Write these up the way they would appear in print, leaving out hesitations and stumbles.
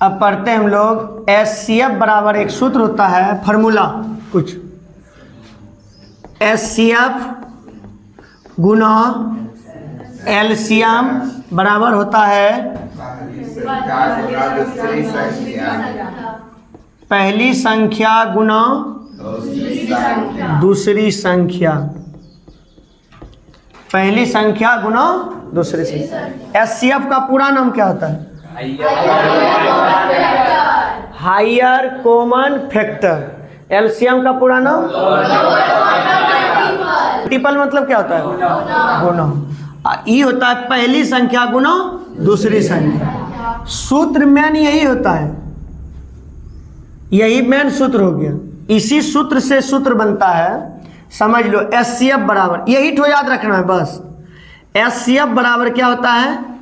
अब पढ़ते हैं हम लोग HCF बराबर एक सूत्र होता है, फार्मूला कुछ HCF गुना LCM बराबर होता है पहली संख्या गुना दूसरी संख्या, पहली संख्या गुना दूसरी संख्या। HCF का पूरा नाम क्या होता है? Higher common factor. LCM का पूरा नाम मल्टीपल, मतलब क्या होता है? गुना। ये होता है पहली संख्या गुना दूसरी संख्या। सूत्र मेन यही होता है, यही मेन सूत्र हो गया। इसी सूत्र से सूत्र बनता है, समझ लो। HCF बराबर, यही तो याद रखना है बस। HCF बराबर क्या होता है?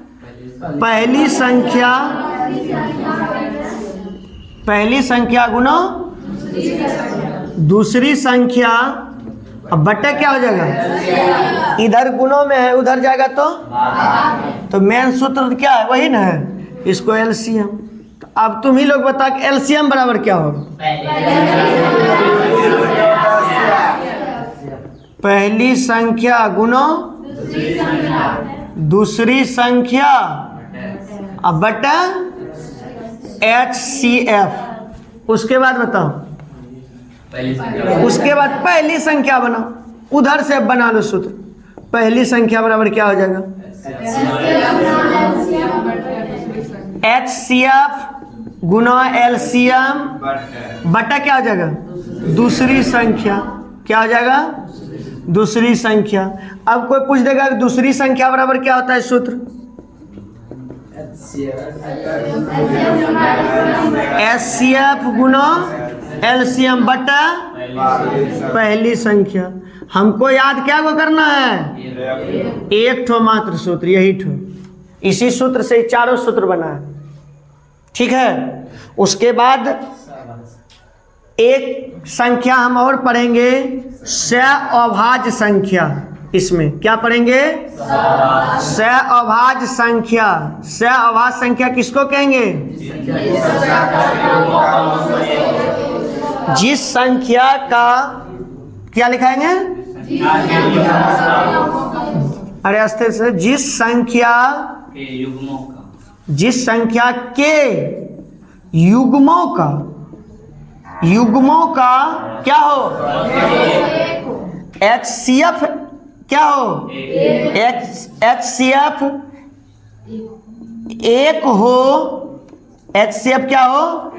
पहली संख्या गुना दूसरी संख्या। अब बट्टा क्या हो जाएगा? इधर गुणों में है, उधर जाएगा तो मेन सूत्र क्या है? वही ना है, इसको LCM। तो अब तुम ही लोग बता कि LCM बराबर क्या होगा? पहली संख्या गुना दूसरी संख्या अब बटा HCF। उसके बाद बताओ, उसके बाद पहली संख्या बनाओ, उधर से बना लो सूत्र। पहली संख्या बराबर क्या हो जाएगा? HCF गुना LCM बटा क्या हो जाएगा? दूसरी संख्या। क्या हो जाएगा? दूसरी संख्या। अब कोई पूछ देगा कि दूसरी संख्या बराबर क्या होता है सूत्र? HCF गुना LCM बटा पहली संख्या। हमको याद क्या को करना है? एक ठो मात्र सूत्र, यही ठो। इसी सूत्र से चारों सूत्र बना है, ठीक है। उसके बाद एक संख्या हम और पढ़ेंगे, सहअभाज्य संख्या। इसमें क्या पढ़ेंगे? सहअभाज्य संख्या। सहअभाज्य संख्या किसको कहेंगे? जिस संख्या का क्या लिखाएंगे? अरे अस्ते से, जिस संख्या के युग्मों का क्या हो? HCF क्या हो? HCF एक हो। HCF क्या हो?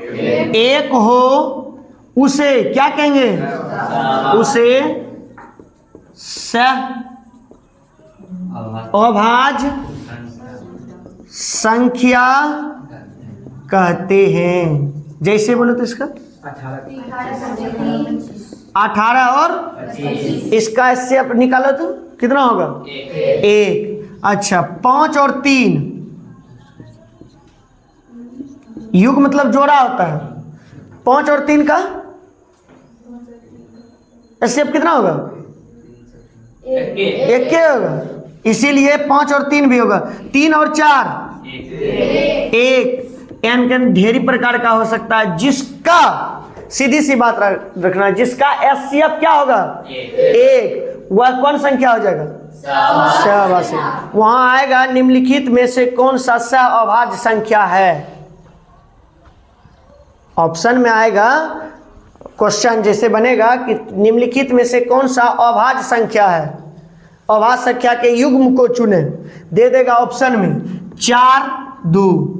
एक हो। उसे क्या कहेंगे? उसे सहअभाज्य संख्या कहते हैं। जैसे बोलो तो इसका 18 और इसका HCF निकालो तो कितना होगा? 1। अच्छा, 5 और 3 युग मतलब जोड़ा होता है। 5 और 3 का HCF कितना होगा? 1 के होगा, इसीलिए 5 और 3 भी होगा। 3 और 4 1। n ढेरी प्रकार का हो सकता है, जिसका सीधी सी बात रखना है, जिसका HCF क्या होगा? 1। वह कौन संख्या हो जाएगा? सहअभाज्य। वहां आएगा निम्नलिखित में से कौन सा सहअभाज्य संख्या है? ऑप्शन में आएगा, क्वेश्चन जैसे बनेगा कि निम्नलिखित में से कौन सा अभाज्य संख्या है। अभाज्य संख्या के युग्म को चुने। दे देगा ऑप्शन में 4 2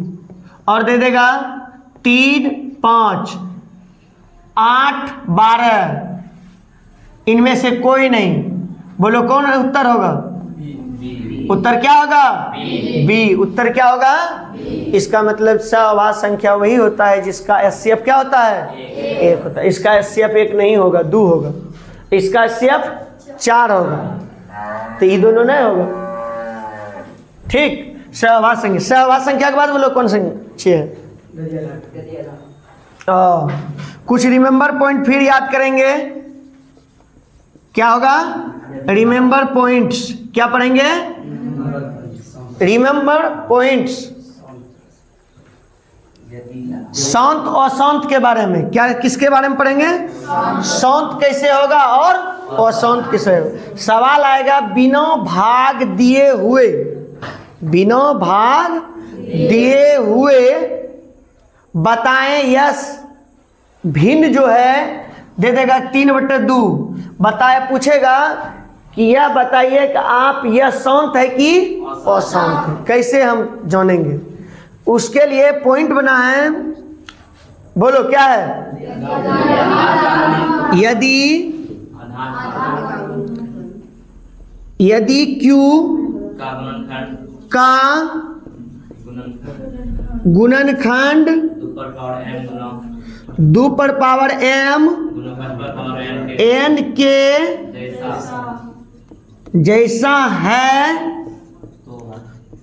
और दे देगा 3 5 8 12। इनमें से कोई नहीं। बोलो कौन उत्तर होगा? उत्तर क्या होगा? बी। उत्तर क्या होगा? इसका मतलब सहअभाज्य संख्या वही होता है जिसका HCF क्या होता है? 1 होता है। इसका HCF 1 नहीं होगा, 2 होगा। इसका HCF 4 होगा, तो ये दोनों नहीं होगा। ठीक। सहअभाज्य संख्या। सहअभाज्य संख्या के बाद बोलो कौन संख्या है? कुछ रिमेंबर पॉइंट फिर याद करेंगे। क्या होगा? Remember points. क्या पढ़ेंगे? Remember points. शांत अशांत के बारे में। क्या किसके बारे में पढ़ेंगे? शांत कैसे होगा और अशांत कैसे होगा। सवाल आएगा बिना भाग दिए हुए, बिना भाग दिए हुए बताएं यस भिन्न जो है दे देगा 3/2 बताए, पूछेगा कि यह बताइए कि आप यह शांत है कि अशांत है। कैसे हम जानेंगे? उसके लिए पॉइंट बना है, बोलो क्या है? यदि Q का गुणनखंड 2 पर पावर m n के जैसा है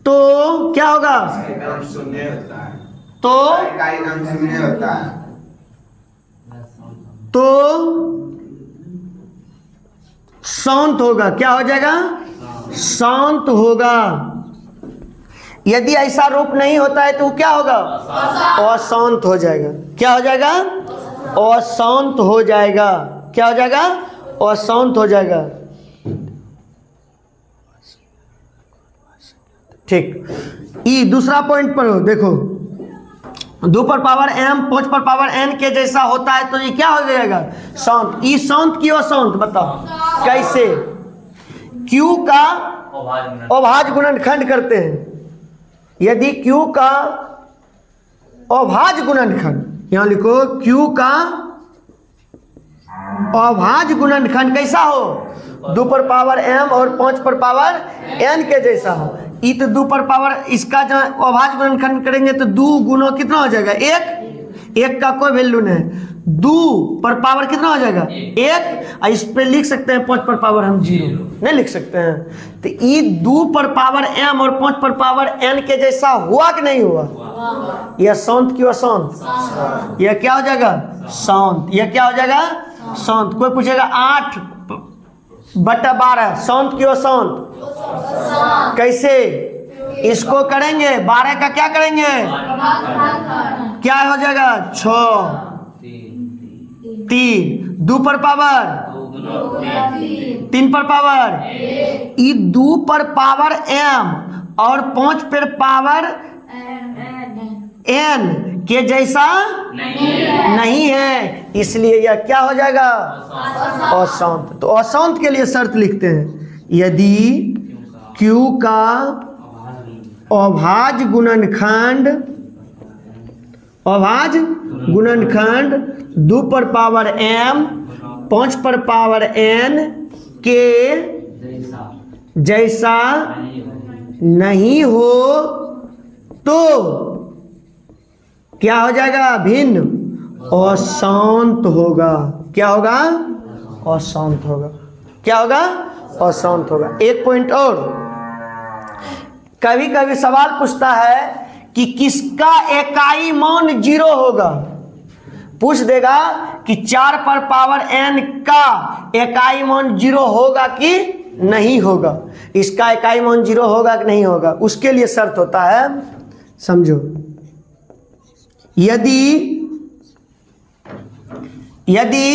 तो क्या होगा? तो शांत होगा। क्या हो जाएगा? शांत होगा। यदि ऐसा रूप नहीं होता है तो क्या होगा? अशांत हो जाएगा। क्या हो जाएगा? अशांत हो जाएगा। क्या हो जाएगा? अशांत हो जाएगा। ठीक। ई दूसरा पॉइंट पर हो, देखो 2 पर पावर m 5 पर पावर n के जैसा होता है तो ये क्या हो जाएगा? शांत। ई शांत की अशांत बताओ कैसे? Q का अभाज्य गुणनखंड करते हैं। यदि Q का अभाज्य गुणनखंड, यहां लिखो Q का अभाज्य गुणनखंड कैसा हो? 2 पर पावर m और 5 पर पावर n के जैसा हो। ई तो 2 पर पावर, इसका जब अभाज्य गुणनखंड करेंगे तो 2 गुना कितना हो जाएगा? 1 का कोई वैल्यू नहीं। 2 पर पावर कितना हो जाएगा? 1। इस पे लिख सकते हैं 5 पर पावर हम 0 नहीं लिख सकते हैं। तो ई 2 पर पावर m और 5 पर पावर n के जैसा हुआ कि नहीं हुआ? यह शांत क्यों अशांत? यह क्या हो जाएगा? शांत। यह क्या हो जाएगा? शांत। कोई पूछेगा 8/12 शांत क्यों अशांत? कैसे इसको करेंगे? 12 का क्या करेंगे? क्या हो जाएगा? 6 3 2 पर पावर 3 पर पावर ई 2 पर पावर m और 5 पर पावर n के जैसा नहीं है, इसलिए यह क्या हो जाएगा? अशांत। तो अशांत के लिए शर्त लिखते हैं, यदि Q का अभाज्य गुणनखंड 2 पर पावर m 5 पर पावर n के जैसा नहीं हो तो क्या हो जाएगा? भिन्न अशांत होगा। क्या होगा? अशांत होगा। क्या होगा? अशांत होगा। एक पॉइंट और, कभी कभी सवाल पूछता है कि किसका इकाई मान 0 होगा। पूछ देगा कि 4 पर पावर n का इकाई मान 0 होगा कि नहीं होगा। इसका इकाई मान 0 होगा कि नहीं होगा, उसके लिए शर्त होता है, समझो। यदि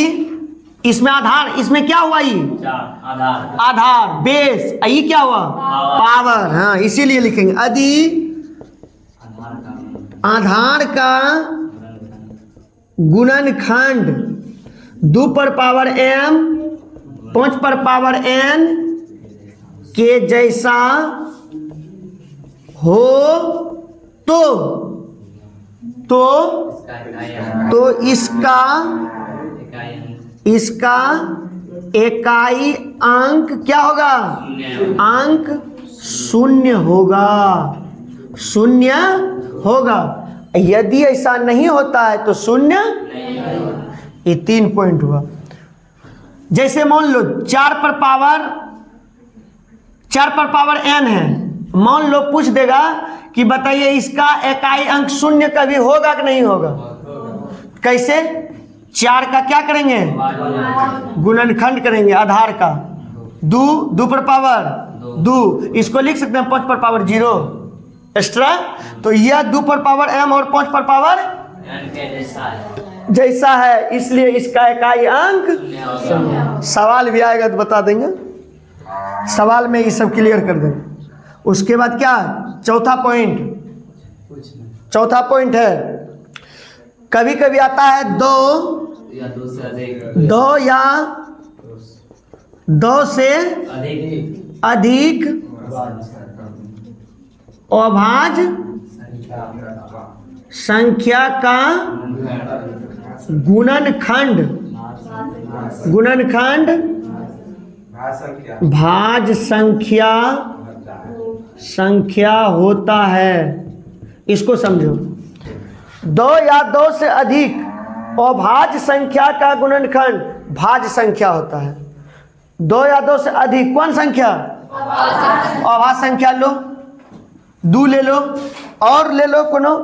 इसमें आधार, इसमें क्या हुआ? ये आधार बेस, ये क्या हुआ? पावर। हाँ, इसीलिए लिखेंगे यदि आधार का गुणनखंड 2 पर पावर m 5 पर पावर n के जैसा हो तो इसका इकाई अंक क्या होगा? अंक 0 होगा। 0 होगा। यदि ऐसा नहीं होता है तो 0। ये 3 पॉइंट हुआ। जैसे मान लो 4 पर पावर n है, मान लो पूछ देगा कि बताइए इसका इकाई अंक 0 कभी होगा कि नहीं होगा। कैसे? 4 का क्या करेंगे? गुणनखंड करेंगे आधार का। 2 पर पावर 2, इसको लिख सकते हैं 5 पर पावर 0। एक्स्ट्रा। तो यह 2 पर पावर m और 5 पर पावर जैसा है, इसलिए इसका इकाई अंक। सवाल भी आएगा तो बता देंगे, सवाल में ये सब क्लियर कर देंगे। उसके बाद क्या, चौथा पॉइंट है, कभी कभी आता है 2 या 2 से अधिक अभाज्य संख्या का गुणनखंड भाज्य संख्या होता है। इसको समझो, 2 या 2 से अधिक अभाज्य संख्या का गुणनखंड भाज्य संख्या होता है। 2 या 2 से अधिक कौन संख्या, अभाज्य संख्या। लो 2 ले लो, और ले लो कोनो,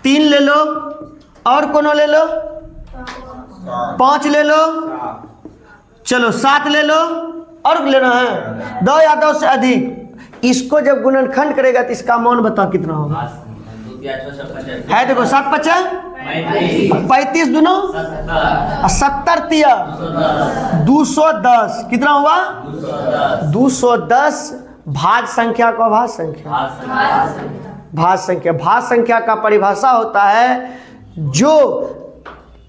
3 ले लो, और कोनो ले लो, 5 ले लो, चलो 7 ले लो, और लेना है 2 या 2 से अधिक। इसको जब गुणनखंड करेगा तो इसका मान बताओ कितना होगा। है देखो 7 5 35 दोनों 70 3 210 कितना हुआ 210। भाज्य संख्या को भाज्य संख्या का परिभाषा होता है जो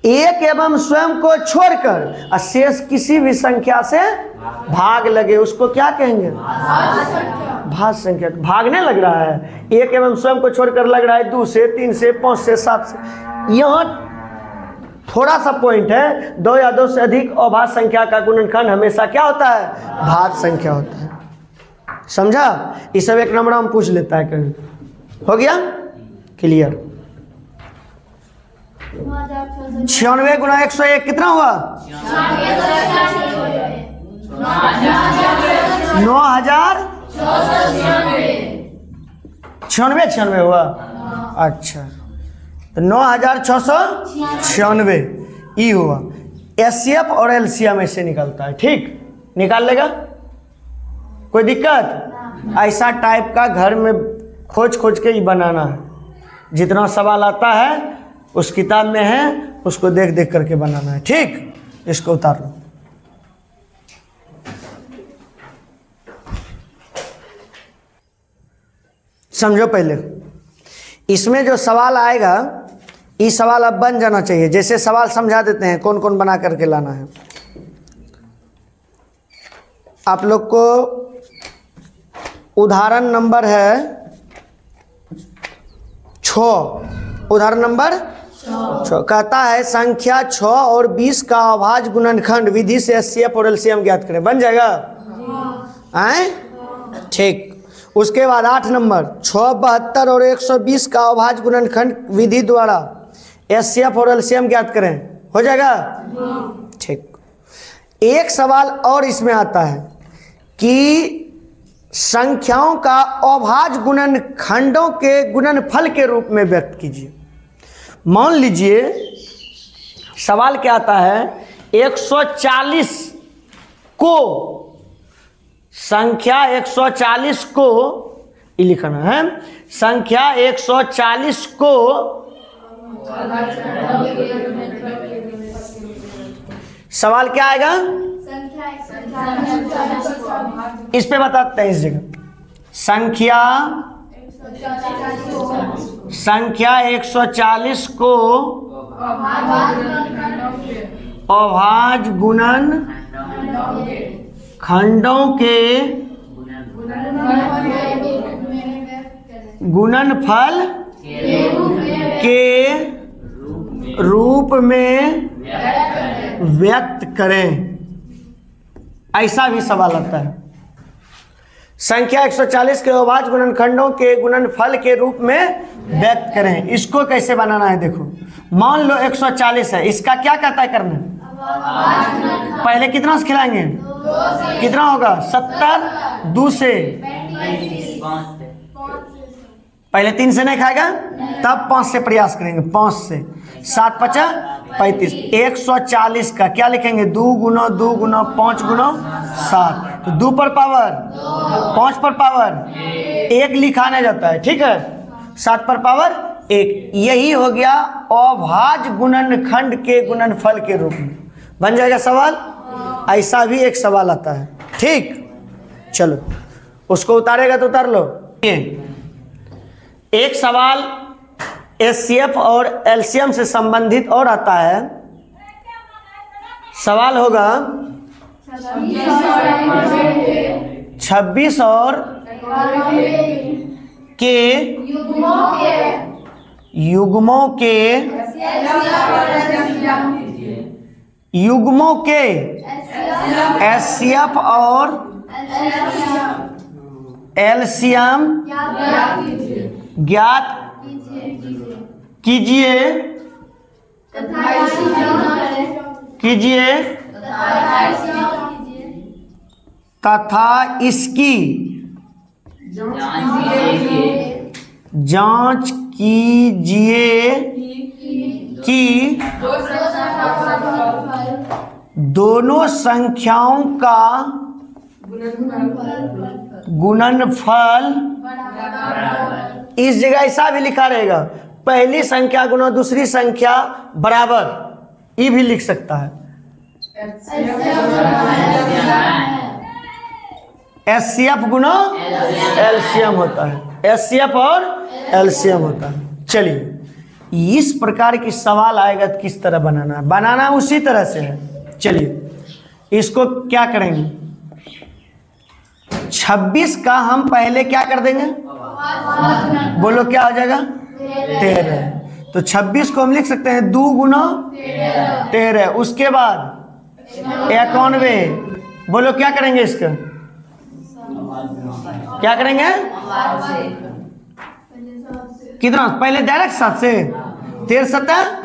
एक एवं स्वयं को छोड़कर शेष किसी भी संख्या से भाग लगे, उसको क्या कहेंगे, भाज्य संख्या। भागने लग रहा है, एक एवं स्वयं को छोड़कर लग रहा है 2 से 3 से 5 से 7 से। यहाँ थोड़ा सा पॉइंट है, 2 या 2 से अधिक अभाज्य संख्या का गुणनखंड हमेशा क्या होता है, भाज्य संख्या होता है। समझा, ये सब 1 नंबर हम पूछ लेता है कहीं। हो गया क्लियर। 96 गुना 101 कितना हुआ 96 हुआ। अच्छा, तो 9696 ई हुआ। एचसीएफ और एलसीएम ऐसे निकलता है, ठीक, निकाल लेगा, कोई दिक्कत। ऐसा टाइप का घर में खोज के ही बनाना है। जितना सवाल आता है उस किताब में है, उसको देख करके बनाना है, ठीक। इसको उतार लो। समझो, पहले इसमें जो सवाल आएगा, ये सवाल अब बन जाना चाहिए। जैसे सवाल समझा देते हैं कौन कौन बना करके लाना है। आप लोग को उदाहरण नंबर है 6। उदाहरण नंबर 6 कहता है संख्या 6 और 20 का अभाज्य गुणनखंड विधि से एचसीएफ और एलसीएम ज्ञात करें। बन जाएगा, आए, ठीक। उसके बाद 8 नंबर 6, 72 और 120 का अभाज्य गुणनखंड विधि द्वारा एचसीएफ और एलसीएम ज्ञात करें। हो जाएगा, ठीक। एक सवाल और इसमें आता है कि संख्याओं का अभाज्य गुणनखंडों के गुणनफल के रूप में व्यक्त कीजिए। मान लीजिए सवाल क्या आता है, 140 को, संख्या 140 को, ये लिखना है, संख्या 140 को सवाल क्या आएगा, इस पे बताते हैं। इस जगह संख्या 140 को अभाज्य गुणनखंडों के गुणनफल के रूप में व्यक्त करें। ऐसा भी सवाल आता है, संख्या 140 के अभाज्य गुणनखंडों के गुणनफल के रूप में व्यक्त करें। इसको कैसे बनाना है, देखो, मान लो 140 है, इसका क्या कहता है करना, पहले कितना से खिलाएंगे, कितना होगा 70, 2 से पहले 3 से नहीं खाएगा, तब 5 से प्रयास करेंगे। 5 से 7 5 35, 140 का क्या लिखेंगे? 2 गुना 2 गुना 5 गुना 7, तो 2 पर पावर 5 पर पावर 1 लिखाने जाता है, ठीक है। 7 पर पावर 1, यही हो गया अभाज्य गुणनखंड के गुणनफल के रूप में। बन जाएगा सवाल। ऐसा भी एक सवाल आता है, ठीक। चलो उसको उतारेगा तो उतार लो। एक सवाल एचसीएफ और एलसीएम से संबंधित और आता है। सवाल होगा 26 और के युग्मों के एचसीएफ और एलसीएम ज्ञात कीजिए तथा इसकी जांच कीजिए कि दोनों संख्याओं का गुणनफल, इस जगह ऐसा भी लिखा रहेगा, पहली संख्या गुना दूसरी संख्या बराबर, ये भी लिख सकता है। एचसीएफ गुना एलसीएम होता है, एचसीएफ और एलसीएम होता है। चलिए इस प्रकार की सवाल आएगा तो किस तरह बनाना है? बनाना उसी तरह से है। चलिए इसको क्या करेंगे? 26 का हम पहले क्या कर देंगे? बोलो क्या हो जाएगा? 13। तो 26 को हम लिख सकते हैं 2 गुना 13। उसके बाद 91। बोलो क्या करेंगे इसका? क्या करेंगे? कितना? पहले डायरेक्ट 7 से 13 7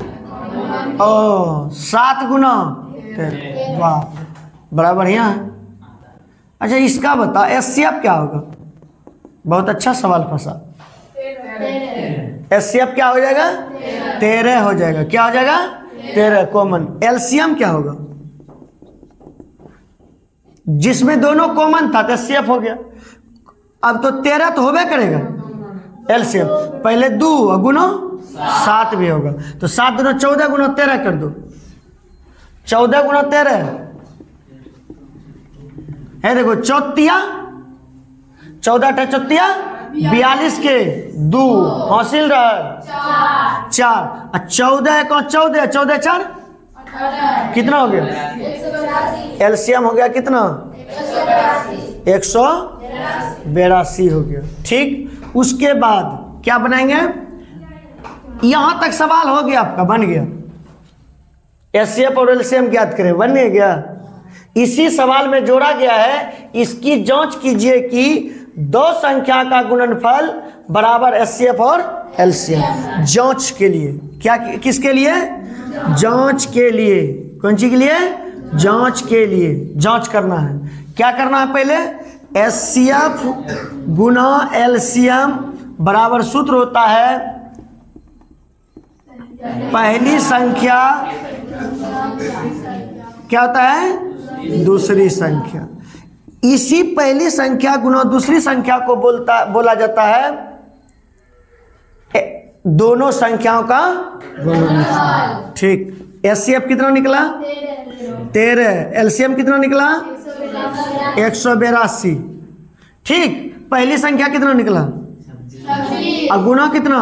ओ 7 गुना 13। वाह बड़ा बढ़िया है। अच्छा इसका बता एचसीएफ क्या होगा? बहुत अच्छा सवाल फंसा। एचसीएफ क्या हो जाएगा? 13 हो जाएगा। क्या हो जाएगा? 13 कॉमन। एलसीएम क्या होगा? जिसमें दोनों कॉमन था तो एचसीएफ हो गया। अब तो 13 तो होबे करेगा एलसीएम। पहले 2 गुना 7 भी होगा, तो 7 गुना 14 गुना 13 कर दो। 14 गुना 13 है, देखो 14 चौतिया 42 के 2 हासिल रहा 4। 14 को 14 14 4 कितना हो गया? एलसीएम हो गया कितना? 182 हो गया, ठीक। उसके बाद क्या बनाएंगे? यहां तक सवाल हो गया आपका, बन गया। एचसीएफ और एलसीएम ज्ञात करें, बन गया। इसी सवाल में जोड़ा गया है, इसकी जांच कीजिए कि दो संख्या का गुणनफल बराबर एचसीएफ और एलसीएम। जांच के लिए क्या, किसके लिए? जांच के लिए। कौन सी के लिए? जांच के लिए। जांच करना है। क्या करना है? पहले एचसीएफ गुना एलसीएम बराबर सूत्र होता है पहली संख्या क्या होता है? दूसरी संख्या। इसी पहली संख्या गुना दूसरी संख्या को बोला जाता है दोनों संख्याओं का गुणनफल, ठीक। एचसीएफ कितना निकला? 13। एलसीएम कितना निकला? 182, ठीक। पहली संख्या कितना निकला? और गुना कितना?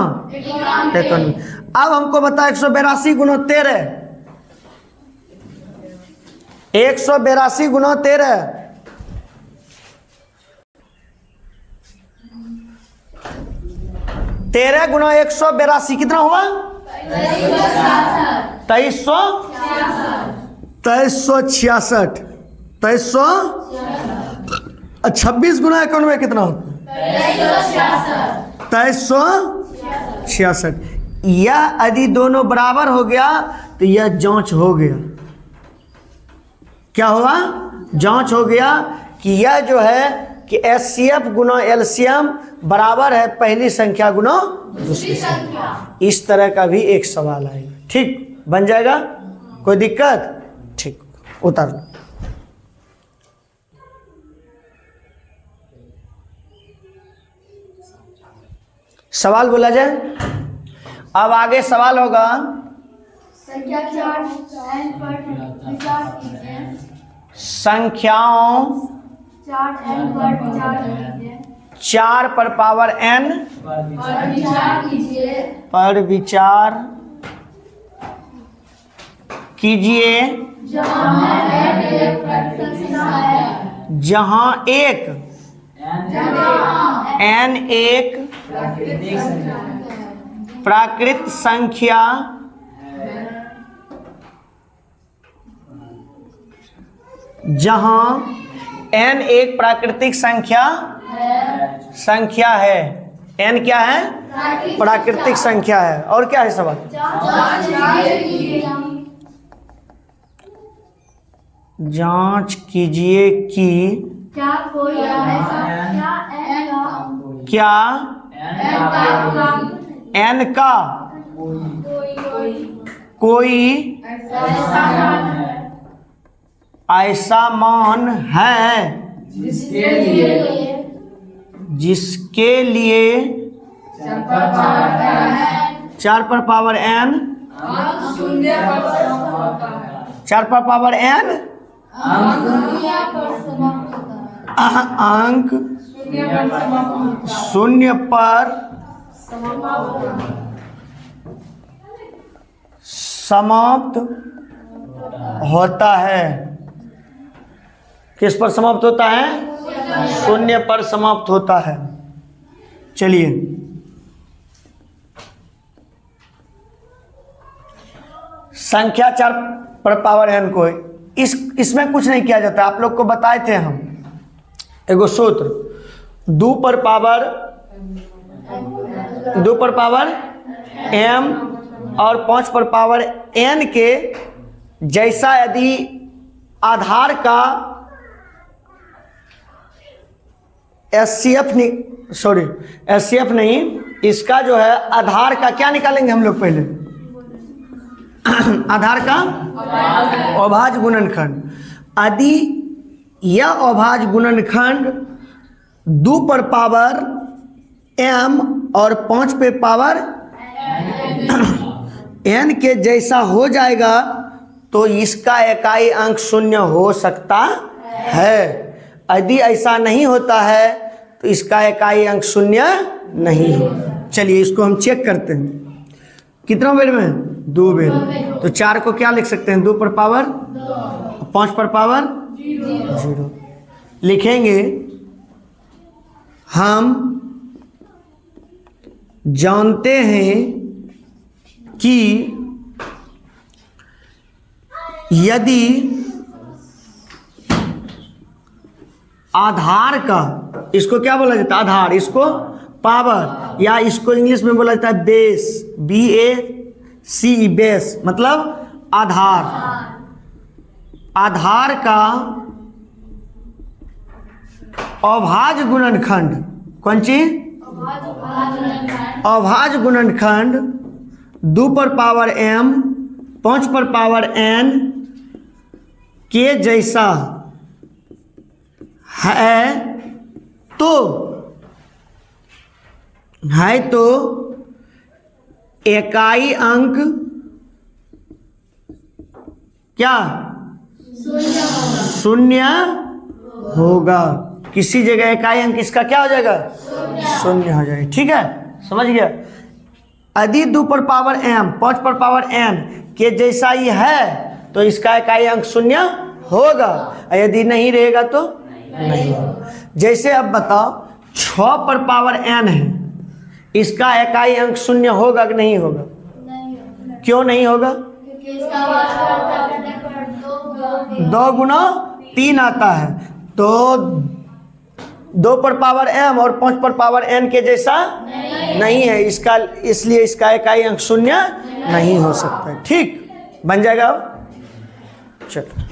91। अब हमको बता 182 गुना 13, 182 गुना 13 13 गुना 182 कितना हुआ? 2366। 26 गुना 91 कितना होता? 2366। यह यदि दोनों बराबर हो गया तो यह जांच हो गया। क्या हुआ? जांच हो गया कि यह जो है कि HCF गुना LCM बराबर है पहली संख्या गुना दूसरी संख्या। इस तरह का भी एक सवाल आएगा। ठीक, बन जाएगा, कोई दिक्कत? ठीक, उतार लो। सवाल बोला जाए। अब आगे सवाल होगा संख्याओं 4 पर पावर n पर विचार कीजिए जहां n एक प्राकृत संख्या जहां n एक प्राकृतिक संख्या है। n क्या है? प्राकृतिक संख्या है। और क्या है सवाल? जांच कीजिए कि क्या n का कोई ऐसा मान है जिसके लिए 4 पर पावर n 4 पर पावर n अंक 0 पर समाप्त होता है। किस पर समाप्त होता है? 0 पर समाप्त होता है। चलिए, संख्या 4 पर पावर n को इसमें कुछ नहीं किया जाता। आप लोग को बताए थे हम एगो सूत्र, 2 पर पावर m और 5 पर पावर n के जैसा यदि आधार का एचसीएफ नहीं, इसका जो है आधार का क्या निकालेंगे हम लोग पहले? आधार का अभाज्य गुणनखंड। यदि यह अभाज्य गुणनखंड 2 पर पावर m और 5 पे पावर n के जैसा हो जाएगा तो इसका इकाई अंक 0 हो सकता है। यदि ऐसा नहीं होता है तो इसका इकाई अंक 0 नहीं हो। चलिए इसको हम चेक करते हैं। कितना बेर में? 2 बेर। तो 4 को क्या लिख सकते हैं? 2 पर पावर 5 पर पावर 0 लिखेंगे। हम जानते हैं कि यदि आधार का, इसको क्या बोला जाता है? आधार, इसको पावर, या इसको इंग्लिश में बोला जाता है बेस, BACE, बेस मतलब आधार। आधार का अभाज्य गुणनखंड, कौन चीज? अभाज्य गुणनखंड 2 पर पावर m 5 पर पावर n के जैसा है तो इकाई अंक क्या? 0 होगा। किसी जगह इकाई अंक इसका क्या हो जाएगा? 0 हो जाएगा। ठीक है, समझ गया? यदि 2 पर पावर m 5 पर पावर n के जैसा ही है तो इसका इकाई अंक 0 होगा। यदि नहीं रहेगा तो नहीं होगा। जैसे अब बताओ 6 पर पावर n है, इसका इकाई अंक 0 होगा कि नहीं होगा? क्यों नहीं होगा? 2 गुना 3 आता है, तो 2 पर पावर m और 5 पर पावर n के जैसा नहीं है इसका, इसलिए इसका इकाई अंक 0 नहीं हो सकता है। ठीक, बन जाएगा। चलो।